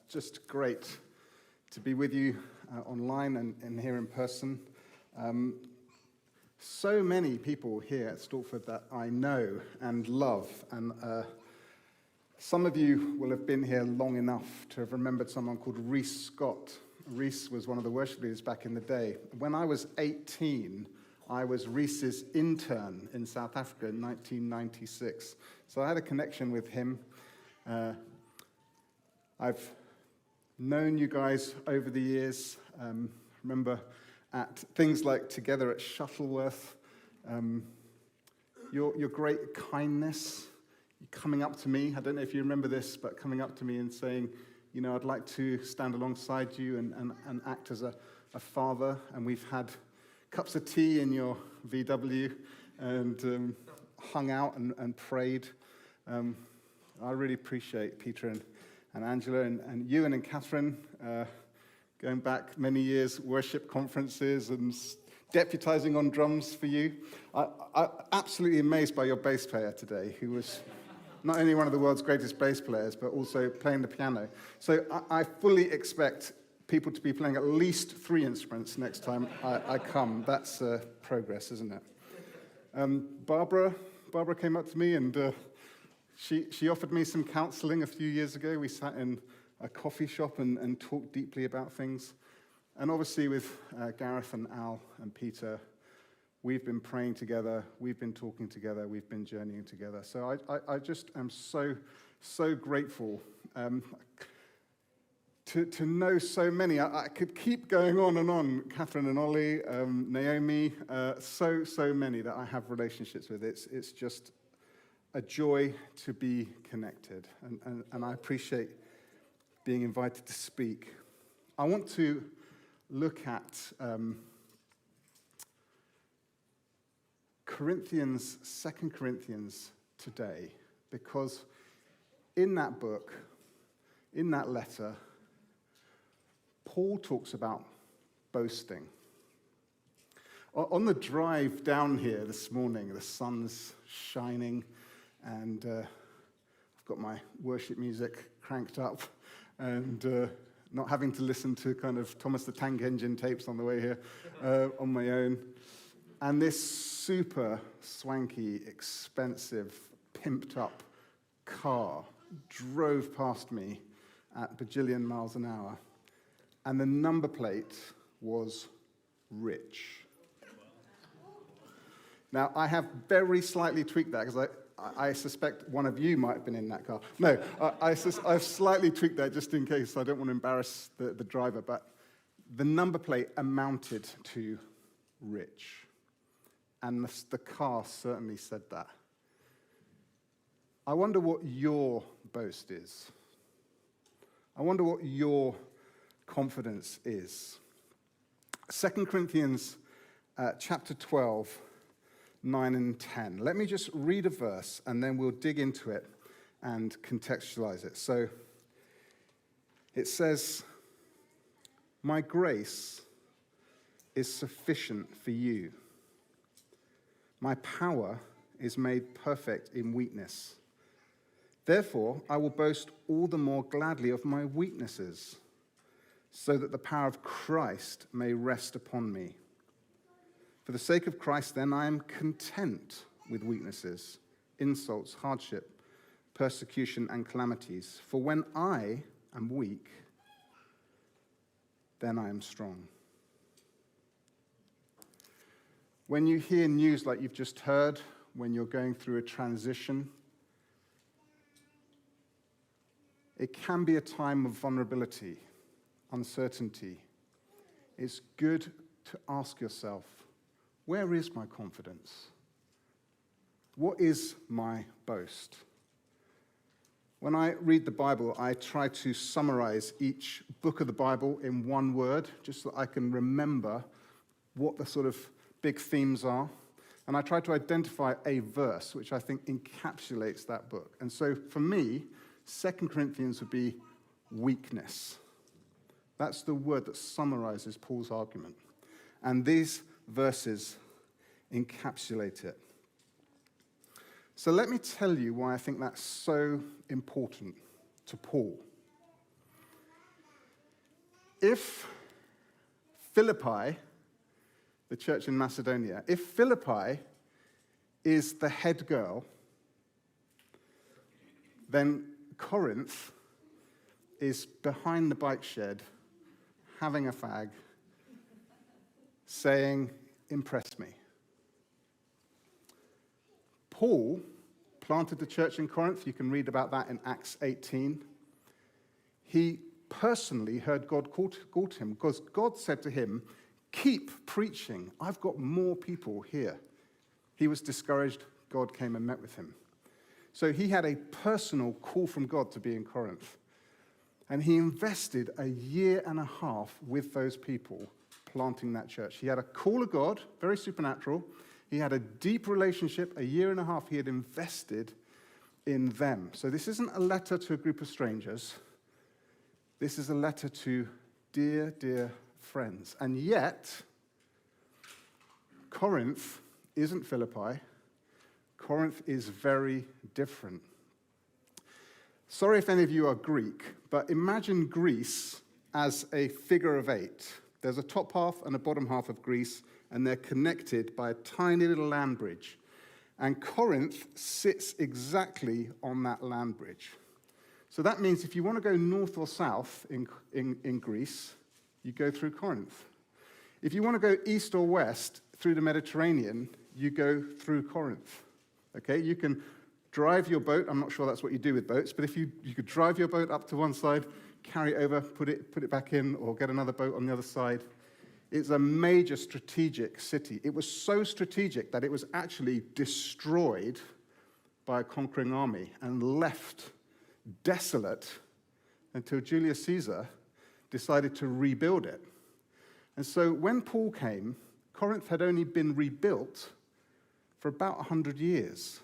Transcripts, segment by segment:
Just great to be with you online and here in person. So many people here at Stortford that I know and love, and some of you will have been here long enough to have remembered someone called Reese Scott. Reese was one of the worship leaders back in the day. When I was 18, I was Reese's intern in South Africa in 1996. So I had a connection with him. I've known you guys over the years. Remember at things like Together at Shuttleworth, your great kindness, coming up to me. I don't know if you remember this, but coming up to me and saying, you know, I'd like to stand alongside you and act as a father. And we've had cups of tea in your VW and hung out and prayed. I really appreciate Peter and Angela and Ewan and Catherine, going back many years, worship conferences and deputizing on drums for you. I'm absolutely amazed by your bass player today, who was not only one of the world's greatest bass players, but also playing the piano. So I fully expect people to be playing at least 3 instruments next time I come. That's progress, isn't it? Barbara came up to me and she offered me some counseling a few years ago. We sat in a coffee shop and talked deeply about things. And obviously with Gareth and Al and Peter, we've been praying together, we've been talking together, we've been journeying together. So I just am so grateful to know so many. I could keep going on and on. Catherine and Ollie, Naomi, so many that I have relationships with. It's just a joy to be connected, and I appreciate being invited to speak. I want to look at Corinthians, 2 Corinthians today, because in that book, in that letter, Paul talks about boasting. On the drive down here this morning, the sun's shining, and I've got my worship music cranked up, and not having to listen to kind of Thomas the Tank Engine tapes on the way here on my own. And this super swanky, expensive, pimped up car drove past me at bajillion miles an hour, and the number plate was Rich. Now, I have very slightly tweaked that because I suspect one of you might have been in that car. No, I've slightly tweaked that just in case. I don't want to embarrass the driver, but the number plate amounted to Rich. And the car certainly said that. I wonder what your boast is. I wonder what your confidence is. 2 Corinthians chapter 12, 9 and 10. Let me just read a verse, and then we'll dig into it and contextualize it. So it says, "My grace is sufficient for you. My power is made perfect in weakness. Therefore, I will boast all the more gladly of my weaknesses, so that the power of Christ may rest upon me. For the sake of Christ, then, I am content with weaknesses, insults, hardship, persecution, and calamities. For when I am weak, then I am strong." When you hear news like you've just heard, when you're going through a transition, it can be a time of vulnerability, uncertainty. It's good to ask yourself, where is my confidence? What is my boast? When I read the Bible, I try to summarize each book of the Bible in one word, just so I can remember what the sort of big themes are. And I try to identify a verse which I think encapsulates that book. And so for me, 2 Corinthians would be weakness. That's the word that summarizes Paul's argument. And these verses encapsulate it. So let me tell you why I think that's so important to Paul. if Philippi, the church in Macedonia, if Philippi is the head girl, then Corinth is behind the bike shed, having a fag, saying, impress me. Paul planted the church in Corinth. You can read about that in Acts 18. He personally heard God call to him because God said to him, keep preaching. I've got more people here. He was discouraged. God came and met with him. So he had a personal call from God to be in Corinth. And he invested a year and a half with those people planting that church. He had a call of God, very supernatural. He had a deep relationship. A year and a half he had invested in them. So this isn't a letter to a group of strangers. This is a letter to dear, dear friends. And yet, Corinth isn't Philippi. Corinth is very different. Sorry if any of you are Greek, but imagine Greece as a figure of 8. There's a top half and a bottom half of Greece, and they're connected by a tiny little land bridge. And Corinth sits exactly on that land bridge. So that means if you want to go north or south in Greece, you go through Corinth. If you want to go east or west through the Mediterranean, you go through Corinth. Okay, you can drive your boat. I'm not sure that's what you do with boats, but if you could drive your boat up to one side, carry it over, put it back in, or get another boat on the other side. It's a major strategic city. It was so strategic that it was actually destroyed by a conquering army and left desolate until Julius Caesar decided to rebuild it. And so when Paul came, Corinth had only been rebuilt for about 100 years.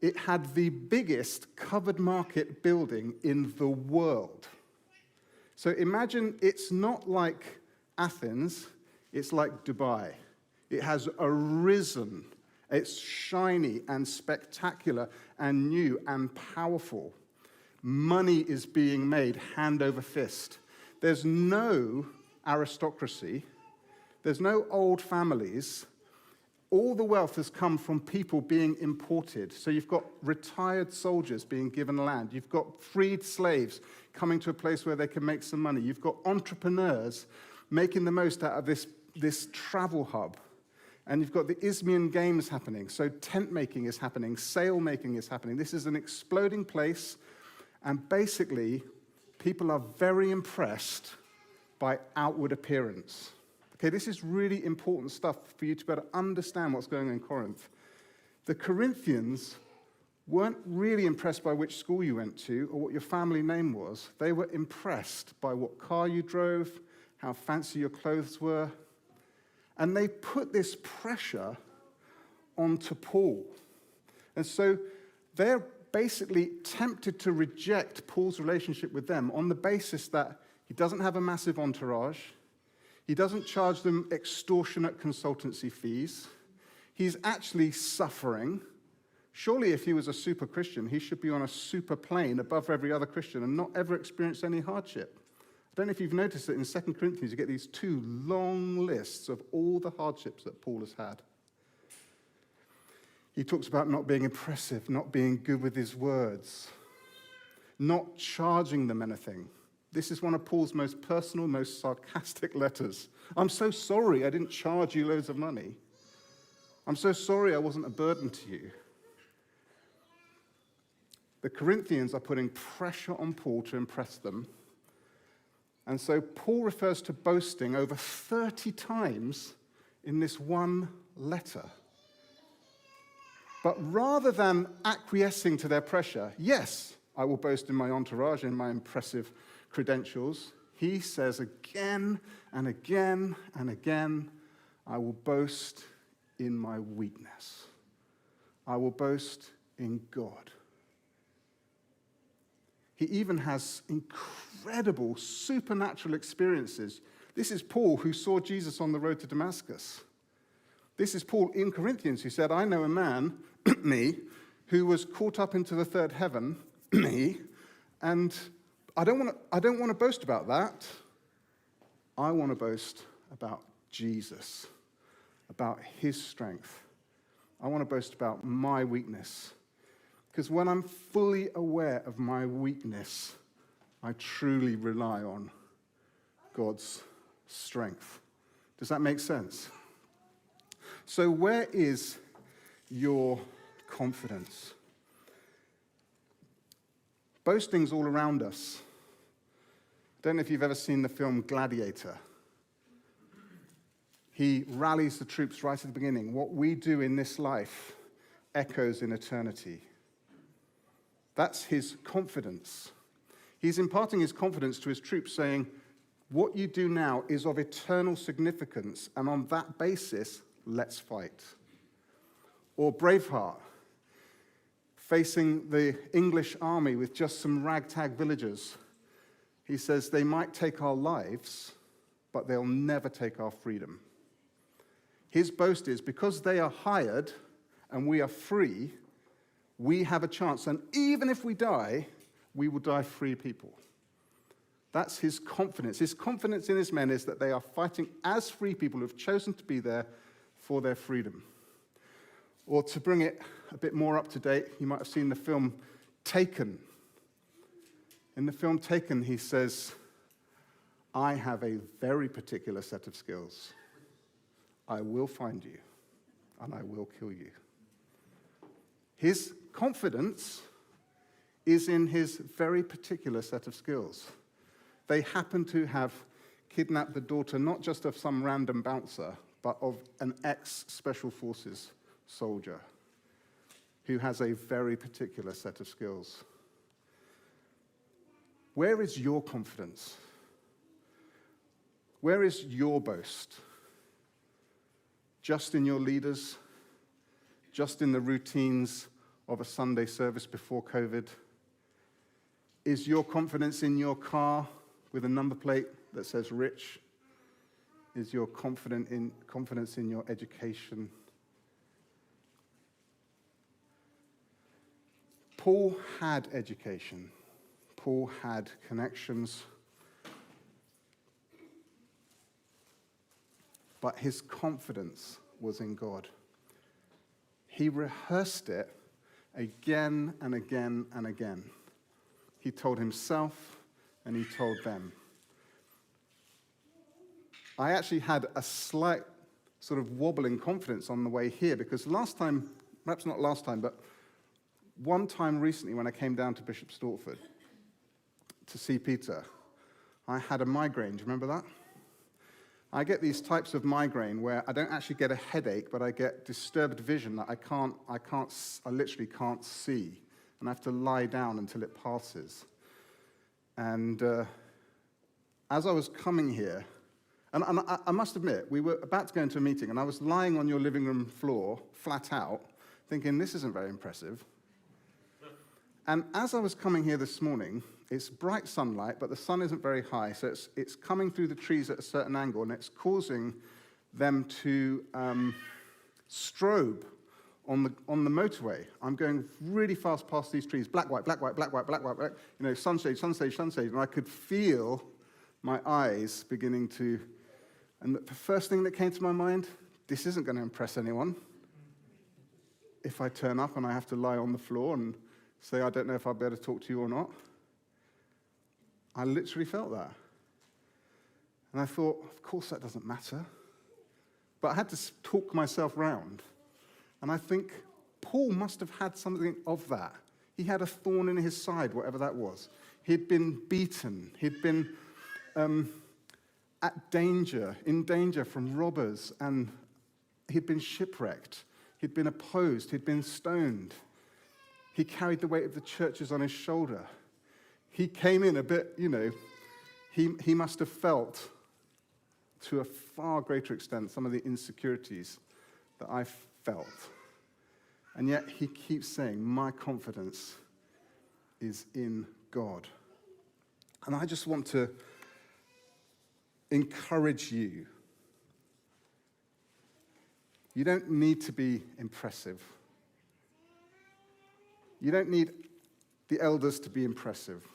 It had the biggest covered market building in the world. So imagine it's not like Athens, it's like Dubai. It has arisen. It's shiny and spectacular and new and powerful. Money is being made hand over fist. There's no aristocracy. There's no old families. All the wealth has come from people being imported. So you've got retired soldiers being given land. You've got freed slaves coming to a place where they can make some money. You've got entrepreneurs making the most out of this travel hub. And you've got the Isthmian Games happening. So tent making is happening. Sail making is happening. This is an exploding place. And basically, people are very impressed by outward appearance. Okay, this is really important stuff for you to be able to understand what's going on in Corinth. The Corinthians weren't really impressed by which school you went to or what your family name was. They were impressed by what car you drove, how fancy your clothes were. And they put this pressure onto Paul. And so they're basically tempted to reject Paul's relationship with them on the basis that he doesn't have a massive entourage. He doesn't charge them extortionate consultancy fees. He's actually suffering. Surely if he was a super Christian, he should be on a super plane above every other Christian and not ever experience any hardship. I don't know if you've noticed that in 2 Corinthians, you get these 2 long lists of all the hardships that Paul has had. He talks about not being impressive, not being good with his words, not charging them anything. This is one of Paul's most personal, most sarcastic letters. I'm so sorry I didn't charge you loads of money. I'm so sorry I wasn't a burden to you. The Corinthians are putting pressure on Paul to impress them. And so Paul refers to boasting over 30 times in this one letter. But rather than acquiescing to their pressure, yes, I will boast in my entourage and my impressive credentials, he says again and again and again, I will boast in my weakness. I will boast in God. He even has incredible supernatural experiences. This is Paul who saw Jesus on the road to Damascus. This is Paul in Corinthians who said, I know a man, me, who was caught up into the third heaven, me, and I don't want to boast about that. I want to boast about Jesus, about his strength. I want to boast about my weakness. Because when I'm fully aware of my weakness, I truly rely on God's strength. Does that make sense? So where is your confidence? Boasting's all around us. I don't know if you've ever seen the film Gladiator. He rallies the troops right at the beginning. What we do in this life echoes in eternity. That's his confidence. He's imparting his confidence to his troops, saying, what you do now is of eternal significance, and on that basis, let's fight. Or Braveheart, facing the English army with just some ragtag villagers. He says, they might take our lives, but they'll never take our freedom. His boast is, because they are hired and we are free, we have a chance. And even if we die, we will die free people. That's his confidence. His confidence in his men is that they are fighting as free people who have chosen to be there for their freedom. Or to bring it a bit more up to date, you might have seen the film Taken. In the film Taken, he says, I have a very particular set of skills. I will find you, and I will kill you. His confidence is in his very particular set of skills. They happen to have kidnapped the daughter not just of some random bouncer, but of an ex-Special Forces soldier who has a very particular set of skills. Where is your confidence? Where is your boast? Just in your leaders? Just in the routines of a Sunday service before COVID? Is your confidence in your car with a number plate that says rich? Is your confidence in your education? Paul had education. Paul had connections. But his confidence was in God. He rehearsed it again and again and again. He told himself and he told them. I actually had a slight sort of wobbling confidence on the way here because last time, perhaps not last time, but one time recently when I came down to Bishop Stortford to see Peter, I had a migraine. Do you remember that? I get these types of migraine where I don't actually get a headache, but I get disturbed vision that I literally can't see, and I have to lie down until it passes. And as I was coming here, and I must admit, we were about to go into a meeting, and I was lying on your living room floor, flat out, thinking, this isn't very impressive. And as I was coming here this morning, it's bright sunlight, but the sun isn't very high, so it's coming through the trees at a certain angle, and it's causing them to strobe on the motorway. I'm going really fast past these trees, black, white, black, white, black, white, black, white, black, sunshade, sunshade, sunshade, and I could feel my eyes beginning to, and the first thing that came to my mind, this isn't going to impress anyone. If I turn up and I have to lie on the floor and say, I don't know if I'll be able to talk to you or not. I literally felt that. And I thought, of course that doesn't matter. But I had to talk myself round. And I think Paul must have had something of that. He had a thorn in his side, whatever that was. He'd been beaten. He'd been in danger from robbers, and he'd been shipwrecked. He'd been opposed. He'd been stoned. He carried the weight of the churches on his shoulder. He came in a bit, he must have felt to a far greater extent some of the insecurities that I felt. And yet he keeps saying, my confidence is in God. And I just want to encourage you. You don't need to be impressive. You don't need the elders to be impressive.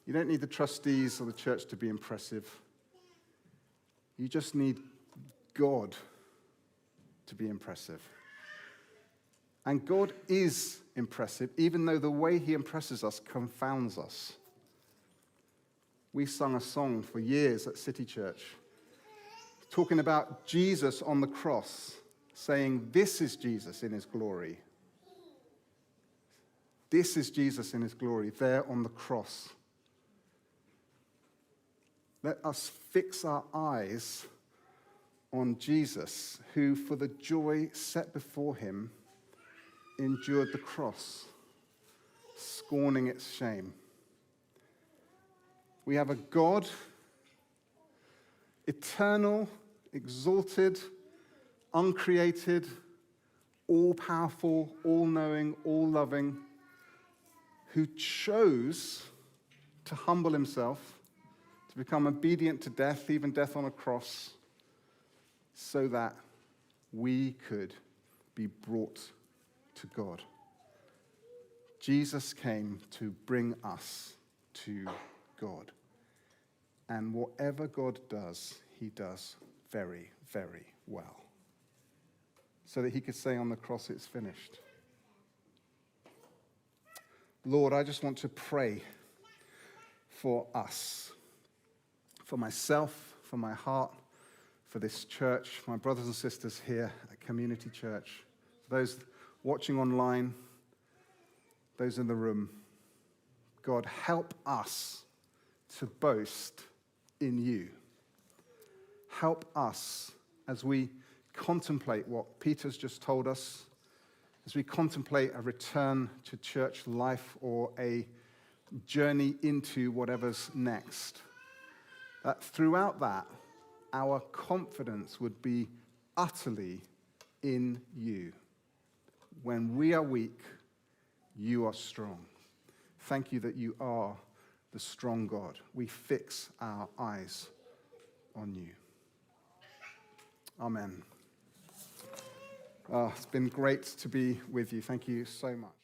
You don't need the trustees or the church to be impressive. You just need God to be impressive. And God is impressive, even though the way he impresses us confounds us. We sung a song for years at City Church, talking about Jesus on the cross, saying, this is Jesus in his glory. This is Jesus in his glory, there on the cross. Let us fix our eyes on Jesus, who for the joy set before him endured the cross, scorning its shame. We have a God, eternal, exalted, uncreated, all-powerful, all-knowing, all-loving, who chose to humble himself, to become obedient to death, even death on a cross, so that we could be brought to God. Jesus came to bring us to God. And whatever God does, he does very, very well. So that he could say on the cross, it's finished. Lord, I just want to pray for us, for myself, for my heart, for this church, for my brothers and sisters here at Community Church, for those watching online, those in the room. God, help us to boast in you. Help us as we contemplate what Peter's just told us, as we contemplate a return to church life or a journey into whatever's next, that throughout that, our confidence would be utterly in you. When we are weak, you are strong. Thank you that you are the strong God. We fix our eyes on you. Amen. It's been great to be with you. Thank you so much.